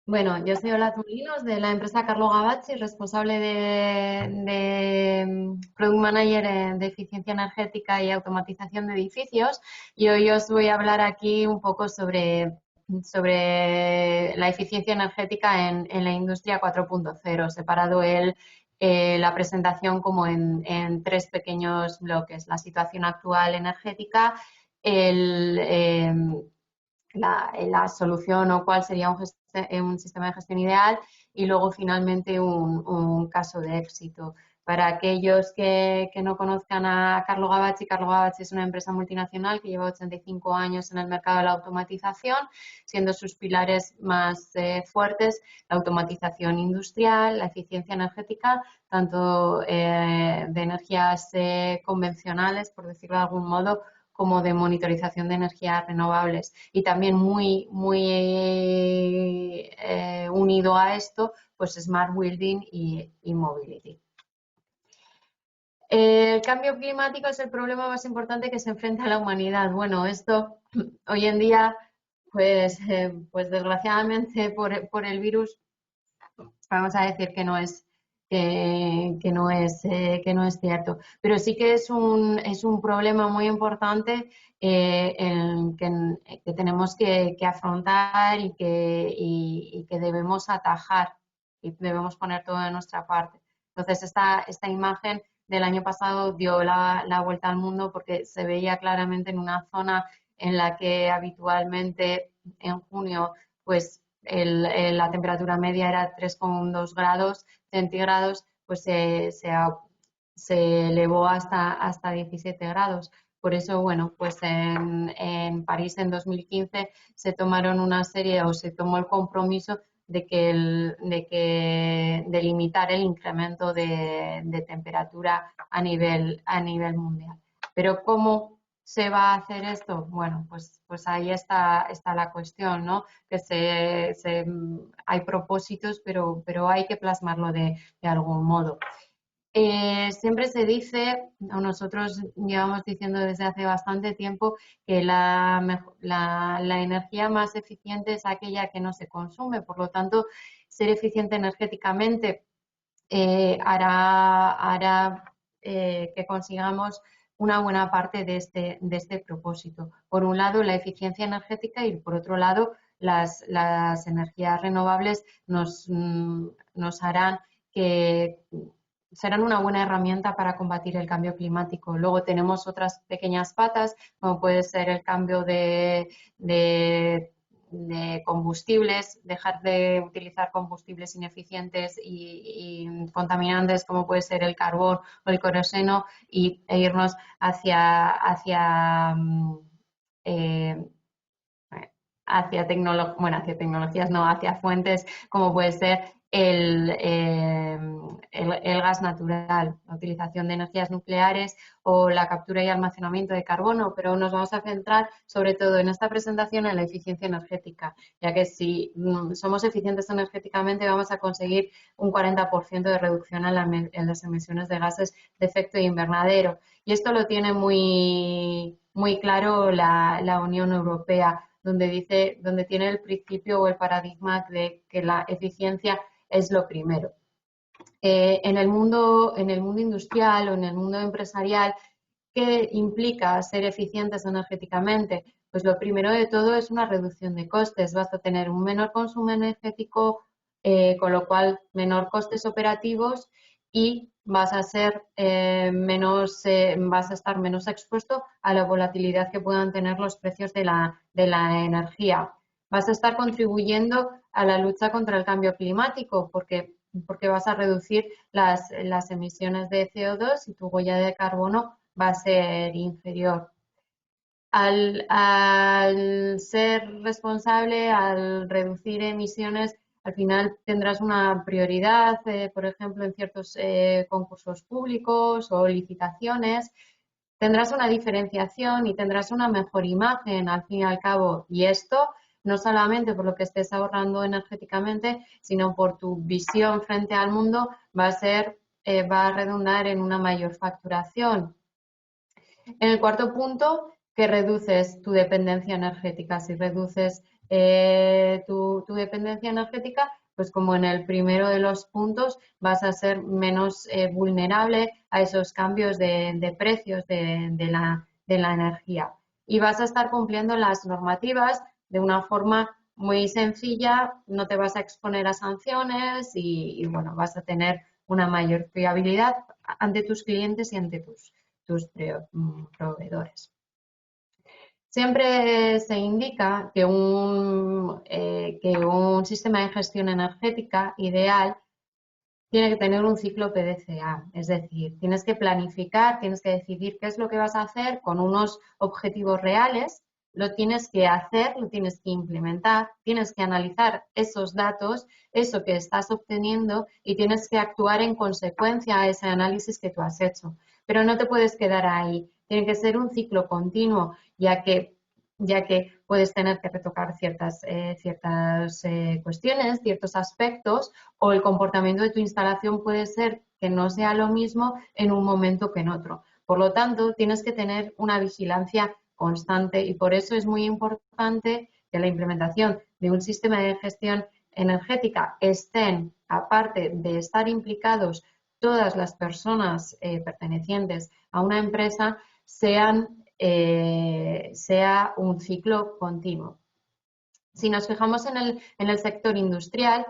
Bueno, yo soy Ola Tulinos de la empresa Carlo Gavazzi, responsable de Product Manager de eficiencia energética y automatización de edificios. Y hoy os voy a hablar aquí un poco sobre la eficiencia energética en la industria 4.0, separado la presentación como en tres pequeños bloques: la situación actual energética, el, la solución o cuál sería un sistema de gestión ideal y luego finalmente un caso de éxito. Para aquellos que no conozcan a Carlo Gavazzi es una empresa multinacional que lleva 85 años en el mercado de la automatización, siendo sus pilares más fuertes la automatización industrial, la eficiencia energética, tanto de energías convencionales, por decirlo de algún modo, como de monitorización de energías renovables. Y también muy unido a esto, pues Smart Building y Mobility. El cambio climático es el problema más importante que se enfrenta la humanidad. Bueno, esto hoy en día, pues desgraciadamente por el virus, vamos a decir que no es cierto. Pero sí que es un problema muy importante que tenemos que afrontar y que debemos atajar y debemos poner todo de nuestra parte. Entonces, esta imagen del año pasado dio la vuelta al mundo porque se veía claramente en una zona en la que habitualmente en junio pues la temperatura media era 3,2 grados centígrados, pues se elevó hasta 17 grados. Por eso, bueno, pues en París en 2015 se tomaron una serie o se tomó el compromiso de limitar el incremento de temperatura a nivel mundial. Pero ¿cómo se va a hacer esto? Bueno, pues ahí está la cuestión, ¿no? Que hay propósitos, pero hay que plasmarlo de algún modo. Siempre se dice, o nosotros llevamos diciendo desde hace bastante tiempo, que la energía más eficiente es aquella que no se consume. Por lo tanto, ser eficiente energéticamente hará que consigamos una buena parte de este propósito. Por un lado, la eficiencia energética y por otro lado, las energías renovables nos harán que serán una buena herramienta para combatir el cambio climático. Luego tenemos otras pequeñas patas, como puede ser el cambio de combustibles, dejar de utilizar combustibles ineficientes y contaminantes como puede ser el carbón o el queroseno e irnos eh, hacia tecnologías, no, hacia fuentes como puede ser el gas natural, la utilización de energías nucleares o la captura y almacenamiento de carbono, pero nos vamos a centrar sobre todo en esta presentación en la eficiencia energética, ya que si somos eficientes energéticamente vamos a conseguir un 40% de reducción en las emisiones de gases de efecto invernadero. Y esto lo tiene muy claro la Unión Europea, donde tiene el principio o el paradigma de que la eficiencia es lo primero. En en el mundo industrial o en el mundo empresarial, ¿qué implica ser eficientes energéticamente? Pues lo primero de todo es una reducción de costes. Vas a tener un menor consumo energético, con lo cual menor costes operativos y vas a estar menos expuesto a la volatilidad que puedan tener los precios de la energía. Vas a estar contribuyendo a la lucha contra el cambio climático porque vas a reducir las emisiones de CO2 y tu huella de carbono va a ser inferior. Al ser responsable, al reducir emisiones, al final tendrás una prioridad, por ejemplo, en ciertos concursos públicos o licitaciones. Tendrás una diferenciación y tendrás una mejor imagen, al fin y al cabo. Y esto no solamente por lo que estés ahorrando energéticamente, sino por tu visión frente al mundo, va a redundar en una mayor facturación. En el cuarto punto, que reduces tu dependencia energética. Si reduces tu dependencia energética, pues como en el primero de los puntos vas a ser menos vulnerable a esos cambios de precios de la energía. Y vas a estar cumpliendo las normativas de una forma muy sencilla, no te vas a exponer a sanciones y bueno, vas a tener una mayor fiabilidad ante tus clientes y ante tus proveedores. Siempre se indica que un sistema de gestión energética ideal tiene que tener un ciclo PDCA, es decir, tienes que planificar, tienes que decidir qué es lo que vas a hacer con unos objetivos reales, lo tienes que hacer, lo tienes que implementar, tienes que analizar esos datos, eso que estás obteniendo y tienes que actuar en consecuencia a ese análisis que tú has hecho. Pero no te puedes quedar ahí, tiene que ser un ciclo continuo, ya que puedes tener que retocar ciertas cuestiones, ciertos aspectos, o el comportamiento de tu instalación puede ser que no sea lo mismo en un momento que en otro. Por lo tanto, tienes que tener una vigilancia constante y por eso es muy importante que la implementación de un sistema de gestión energética estén, aparte de estar implicados todas las personas pertenecientes a una empresa, sea un ciclo continuo. Si nos fijamos en el sector industrial,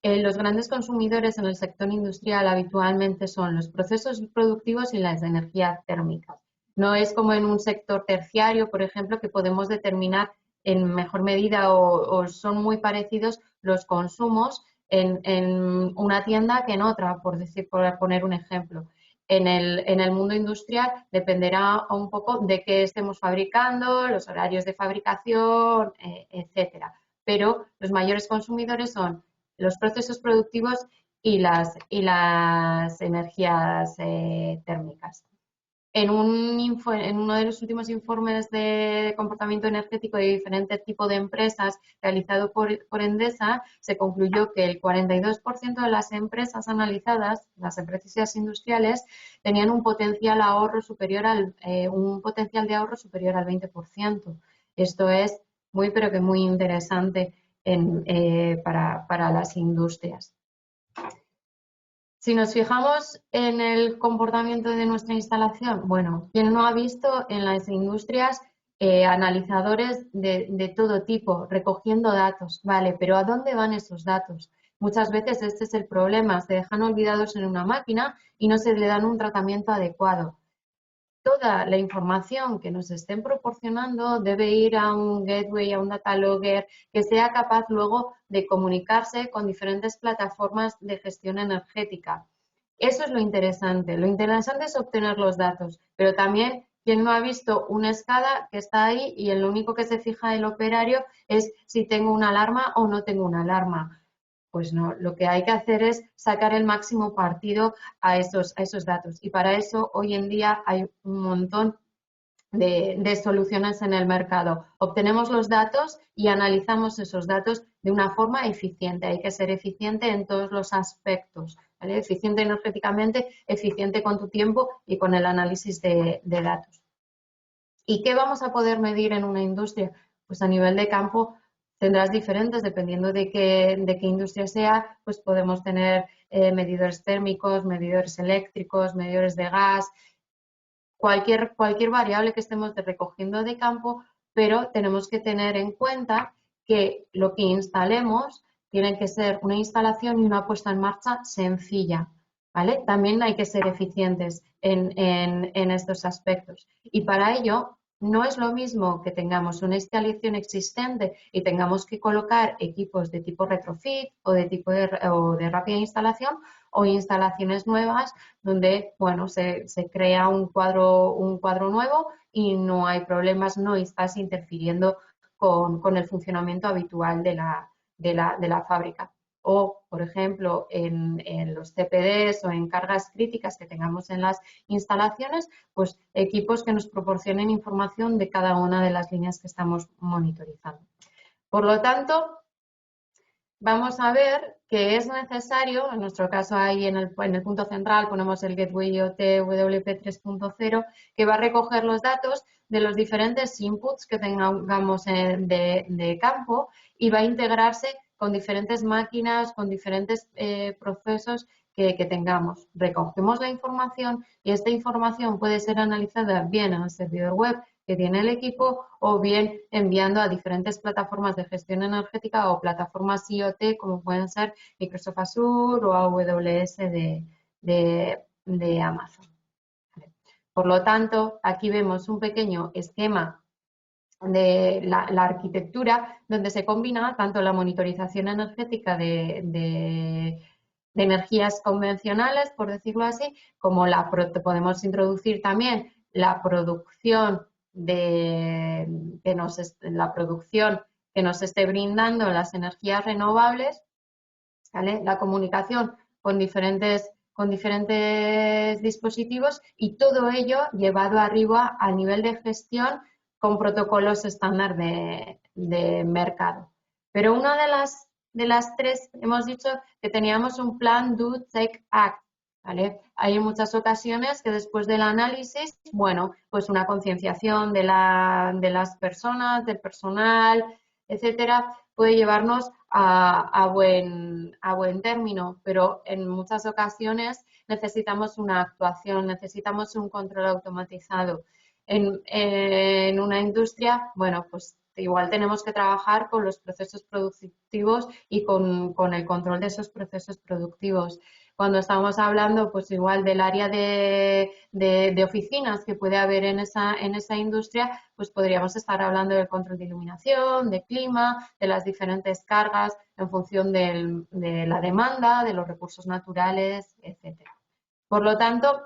los grandes consumidores en el sector industrial habitualmente son los procesos productivos y las energías térmicas. No es como en un sector terciario, por ejemplo, que podemos determinar en mejor medida o son muy parecidos los consumos en una tienda que en otra, por poner un ejemplo. En el mundo industrial dependerá un poco de qué estemos fabricando, los horarios de fabricación, etcétera. Pero los mayores consumidores son los procesos productivos y las energías térmicas. En uno de los últimos informes de comportamiento energético de diferentes tipos de empresas realizado por Endesa, se concluyó que el 42% de las empresas analizadas, las empresas industriales, tenían un potencial de ahorro superior al 20%. Esto es muy, pero que muy interesante para las industrias. Si nos fijamos en el comportamiento de nuestra instalación, bueno, ¿quién no ha visto en las industrias analizadores de todo tipo, recogiendo datos? Vale, pero ¿a dónde van esos datos? Muchas veces este es el problema, se dejan olvidados en una máquina y no se le dan un tratamiento adecuado. Toda la información que nos estén proporcionando debe ir a un gateway, a un data logger, que sea capaz luego de comunicarse con diferentes plataformas de gestión energética. Eso es lo interesante. Lo interesante es obtener los datos, pero también quien no ha visto una SCADA que está ahí y en lo único que se fija el operario es si tengo una alarma o no tengo una alarma. Pues no, lo que hay que hacer es sacar el máximo partido a esos datos. Y para eso hoy en día hay un montón de soluciones en el mercado. Obtenemos los datos y analizamos esos datos de una forma eficiente. Hay que ser eficiente en todos los aspectos, ¿vale? Eficiente energéticamente, eficiente con tu tiempo y con el análisis de datos. ¿Y qué vamos a poder medir en una industria? Pues a nivel de campo tendrás diferentes, dependiendo de qué industria sea, pues podemos tener medidores térmicos, medidores eléctricos, medidores de gas, cualquier variable que estemos recogiendo de campo, pero tenemos que tener en cuenta que lo que instalemos tiene que ser una instalación y una puesta en marcha sencilla, ¿vale? También hay que ser eficientes en estos aspectos. Y para ello, no es lo mismo que tengamos una instalación existente y tengamos que colocar equipos de tipo retrofit o de rápida instalación o instalaciones nuevas donde, bueno, se crea un cuadro nuevo y no hay problemas, no estás interfiriendo con el funcionamiento habitual de la fábrica. O, por ejemplo, en los CPDs o en cargas críticas que tengamos en las instalaciones, pues equipos que nos proporcionen información de cada una de las líneas que estamos monitorizando. Por lo tanto, vamos a ver que es necesario, en nuestro caso ahí en el punto central ponemos el Gateway IoT WP 3.0, que va a recoger los datos de los diferentes inputs que tengamos de campo y va a integrarse con diferentes máquinas, con diferentes procesos que tengamos. Recogemos la información y esta información puede ser analizada bien en el servidor web que tiene el equipo o bien enviando a diferentes plataformas de gestión energética o plataformas IoT como pueden ser Microsoft Azure o AWS de Amazon. Por lo tanto, aquí vemos un pequeño esquema de la arquitectura donde se combina tanto la monitorización energética de energías convencionales, por decirlo así, como podemos introducir también la producción la producción que nos esté brindando las energías renovables, ¿vale? La comunicación con diferentes dispositivos y todo ello llevado arriba a nivel de gestión con protocolos estándar de mercado. Pero una de las tres hemos dicho que teníamos un plan Do, Take, Act. ¿Vale? Hay muchas ocasiones que después del análisis, bueno, pues una concienciación de las personas, del personal, etcétera, puede llevarnos a buen término, pero en muchas ocasiones necesitamos una actuación, necesitamos un control automatizado. En una industria, bueno, pues igual tenemos que trabajar con los procesos productivos y con el control de esos procesos productivos. Cuando estamos hablando, pues igual del área de oficinas que puede haber en esa industria, pues podríamos estar hablando del control de iluminación, de clima, de las diferentes cargas en función de la demanda, de los recursos naturales, etcétera. Por lo tanto,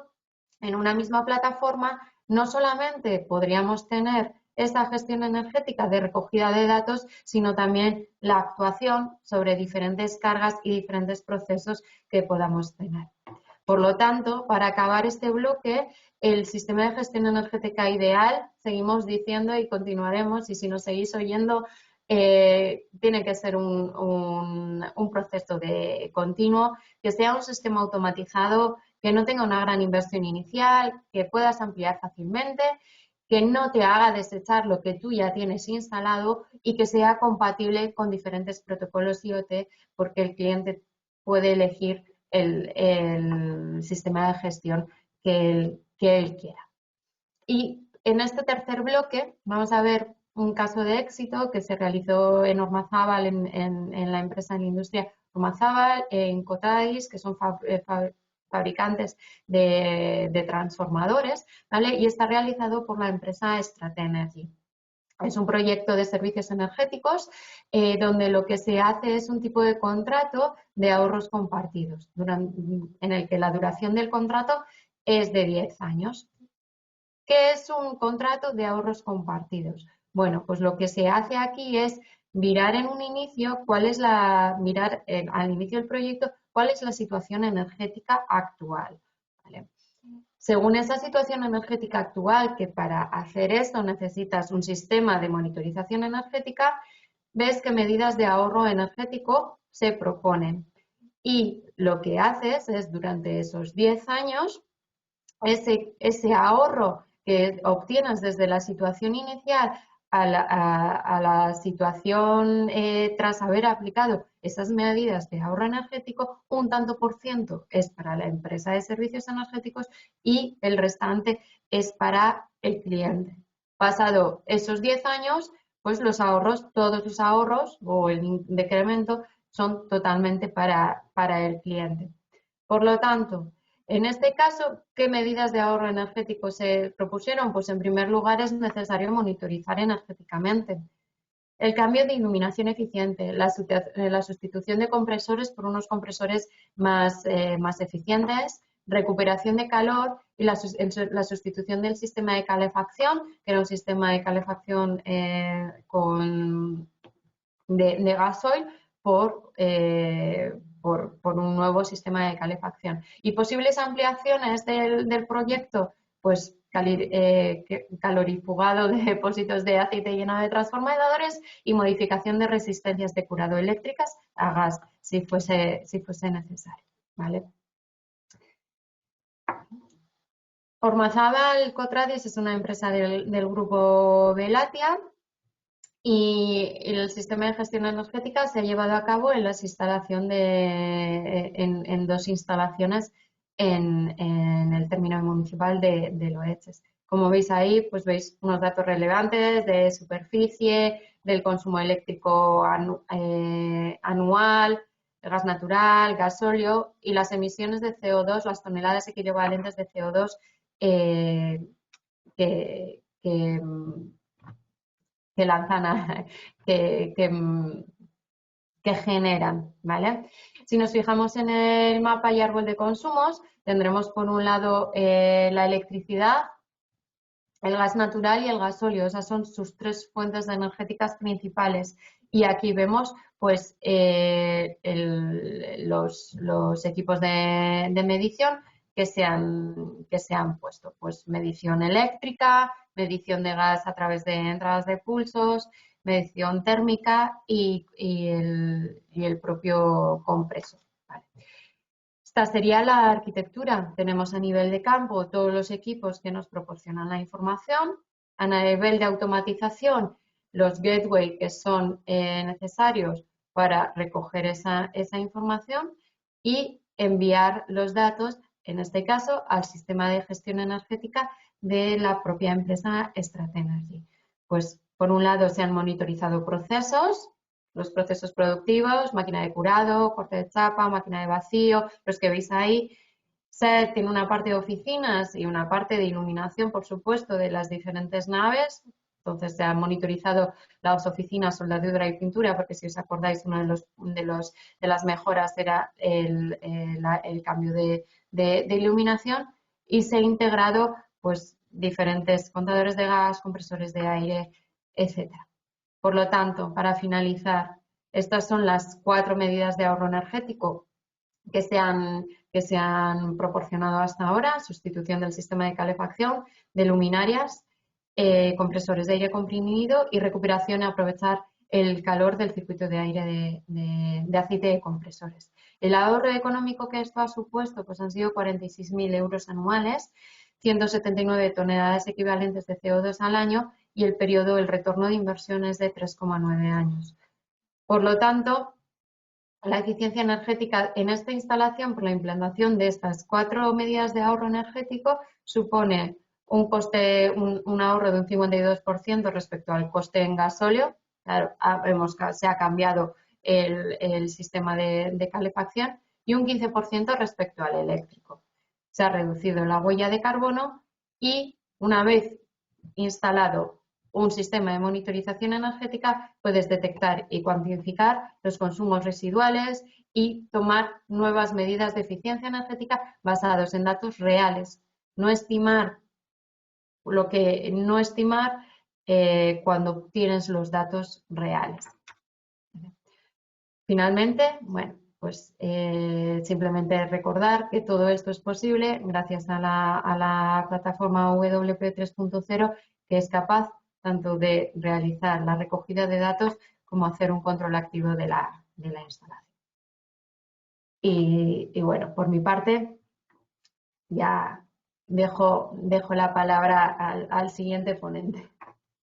en una misma plataforma no solamente podríamos tener esta gestión energética de recogida de datos, sino también la actuación sobre diferentes cargas y diferentes procesos que podamos tener. Por lo tanto, para acabar este bloque, el sistema de gestión energética ideal, seguimos diciendo y continuaremos, y si nos seguís oyendo, tiene que ser un proceso continuo, que sea un sistema automatizado, que no tenga una gran inversión inicial, que puedas ampliar fácilmente, que no te haga desechar lo que tú ya tienes instalado y que sea compatible con diferentes protocolos IoT, porque el cliente puede elegir el sistema de gestión que él quiera. Y en este tercer bloque vamos a ver un caso de éxito que se realizó en Ormazábal, en la empresa en la industria Ormazábal, en Cotais, que son fabricantes de transformadores, ¿vale? Y está realizado por la empresa Stratenergy. Es un proyecto de servicios energéticos donde lo que se hace es un tipo de contrato de ahorros compartidos, en el que la duración del contrato es de 10 años. ¿Qué es un contrato de ahorros compartidos? Bueno, pues lo que se hace aquí es mirar en un inicio mirar al inicio del proyecto cuál es la situación energética actual. ¿Vale? Según esa situación energética actual, que para hacer esto necesitas un sistema de monitorización energética, ves qué medidas de ahorro energético se proponen. Y lo que haces es, durante esos 10 años, ese ahorro que obtienes desde la situación inicial a la situación tras haber aplicado esas medidas de ahorro energético, un tanto por ciento es para la empresa de servicios energéticos y el restante es para el cliente. Pasado esos 10 años, pues todos los ahorros o el decremento son totalmente para el cliente. Por lo tanto, en este caso, ¿qué medidas de ahorro energético se propusieron? Pues en primer lugar es necesario monitorizar energéticamente. El cambio de iluminación eficiente, la sustitución de compresores por unos compresores más eficientes, recuperación de calor y la sustitución del sistema de calefacción, que era un sistema de calefacción de gasoil por un nuevo sistema de calefacción. ¿Y posibles ampliaciones del proyecto? Pues calorifugado de depósitos de aceite llenado de transformadores y modificación de resistencias de curado eléctricas a gas, si fuese necesario, ¿vale? Ormazábal Cotradis es una empresa del grupo Velatia y el sistema de gestión energética se ha llevado a cabo en las en 2 instalaciones en el término municipal de Loeches. Como veis ahí, pues veis unos datos relevantes de superficie, del consumo eléctrico anual, el gas natural, gasóleo y las emisiones de CO2, las toneladas equivalentes de CO2 que, que, que lanzan, que generan, ¿vale? Si nos fijamos en el mapa y árbol de consumos, tendremos por un lado la electricidad, el gas natural y el gasóleo. Esas son sus 3 fuentes energéticas principales. Y aquí vemos pues los equipos de medición que se han puesto. Pues medición eléctrica, medición de gas a través de entradas de pulsos, medición térmica y el propio compresor. ¿Vale? Esta sería la arquitectura. Tenemos a nivel de campo todos los equipos que nos proporcionan la información. A nivel de automatización, los gateway que son necesarios para recoger esa información y enviar los datos, en este caso, al sistema de gestión energética de la propia empresa Stratenergy. Pues, por un lado, se han monitorizado procesos, los procesos productivos, máquina de curado, corte de chapa, máquina de vacío, los que veis ahí. SET tiene una parte de oficinas y una parte de iluminación, por supuesto, de las diferentes naves. Entonces, se han monitorizado las oficinas, soldadura y pintura, porque si os acordáis, una de las mejoras era el cambio de iluminación, y se han integrado pues, diferentes contadores de gas, compresores de aire, etcétera. Por lo tanto, para finalizar, estas son las 4 medidas de ahorro energético que se han proporcionado hasta ahora: sustitución del sistema de calefacción, de luminarias, compresores de aire comprimido y recuperación y aprovechar el calor del circuito de aire de aceite de compresores. El ahorro económico que esto ha supuesto pues han sido 46.000 euros anuales, 179 toneladas equivalentes de CO2 al año y el retorno de inversión es de 3,9 años. Por lo tanto, la eficiencia energética en esta instalación, por la implantación de estas 4 medidas de ahorro energético, supone un ahorro de un 52% respecto al coste en gasóleo. Claro, se ha cambiado el sistema de calefacción, y un 15% respecto al eléctrico. Se ha reducido la huella de carbono y, una vez instalado un sistema de monitorización energética, puedes detectar y cuantificar los consumos residuales y tomar nuevas medidas de eficiencia energética basados en datos reales. No estimar cuando tienes los datos reales. Finalmente, bueno, pues simplemente recordar que todo esto es posible gracias a la plataforma WP 3.0, que es capaz tanto de realizar la recogida de datos como hacer un control activo de la instalación. Y bueno, por mi parte, ya dejo la palabra al siguiente ponente.